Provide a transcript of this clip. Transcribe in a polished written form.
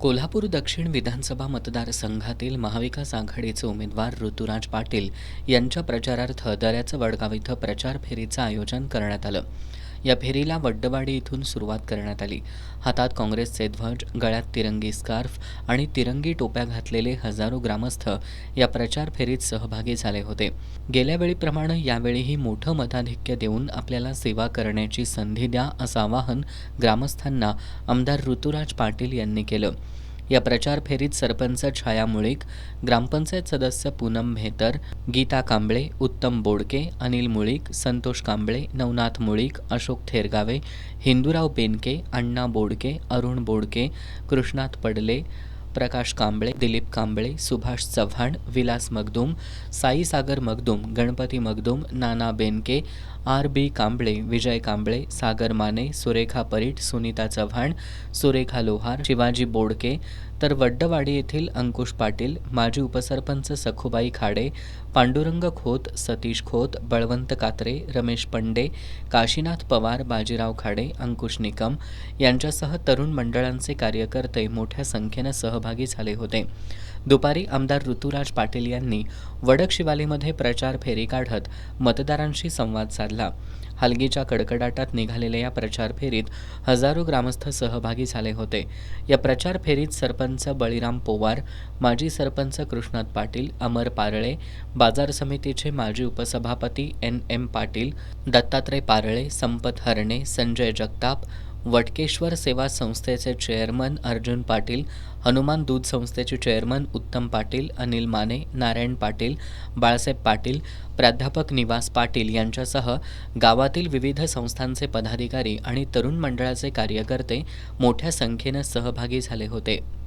कोल्हापूर दक्षिण विधानसभा मतदारसंघातील महाविकास आघाडीचे उमेदवार ऋतुराज पाटील यांच्या प्रचारार्थ दऱ्याचं वडगाव इथं प्रचार फेरीचं आयोजन करण्यात आलं. या फेरीला वड्डवाडी इथून सुरुवात करण्यात आली. हातात काँग्रेसचे ध्वज, गळ्यात तिरंगी स्कार्फ आणि तिरंगी टोप्या घातलेले हजारो ग्रामस्थ या प्रचार फेरीत सहभागी झाले होते. गेल्या वेळीप्रमाणे यावेळीही मोठं मताधिक्य देऊन आपल्याला सेवा करण्याची संधी द्या असं आवाहन ग्रामस्थांना आमदार ऋतुराज पाटील यांनी केलं. या प्रचार फेरीत सरपंच छाया मुळीक, ग्रामपंचायत सदस्य पूनम मेहतर, गीता कांबळे, उत्तम बोडके, अनिल मुळीक, संतोष कांबळे, नवनाथ मुळीक, अशोक थेरगावे, हिंदूराव बेनके, अण्णा बोडके, अरुण बोडके, कृष्णात पडले, प्रकाश कांबळे, दिलीप कांबळे, सुभाष चव्हाण, विलास मगदूम, साई सागर मगदूम, गणपती मगदूम, नाना बेनके, आर बी कांबळे, विजय कांबळे, सागर माने, सुरेखा परीट, सुनीता चव्हाण, सुरेखा लोहार, शिवाजी बोडके, तर वड्डवाडी येथील अंकुश पाटील, माजी उपसरपंच सखुबाई खाडे, पांडुरंग खोत, सतीश खोत, बळवंत कात्रे, रमेश पंडे, काशीनाथ पवार, बाजीराव खाडे, अंकुश निकम यांच्यासह तरुण मंडळांचे कार्यकर्ते मोठ्या संख्येनं सहभागी झाले होते. दुपारी आमदार ऋतुराज पाटील यांनी वडक शिवालीमध्ये प्रचार फेरी काढत मतदारांशी संवाद साधला. हलगीच्या कडकडाटात निघालेल्या या प्रचार फेरीत हजारो ग्रामस्थ सहभागी झाले होते. या प्रचार फेरीत सरपंच बळीराम पोवार, माजी सरपंच कृष्णात पाटील, अमर पारळे, बाजार समितीचे माजी उपसभापती NM पाटील, दत्तात्रय पारळे, संपत हरणे, संजय जगताप, वटकेश्वर सेवा संस्थेचे चेअरमन अर्जुन पाटील, हनुमान दूध संस्थेचे चेअरमन उत्तम पाटील, अनिल माने, नारायण पाटील, बाळासाहेब पाटील, प्राध्यापक निवास पाटील यांच्यासह गावातील विविध संस्थांचे पदाधिकारी आणि तरुण मंडळाचे कार्यकर्ते मोठ्या संख्येनं सहभागी झाले होते.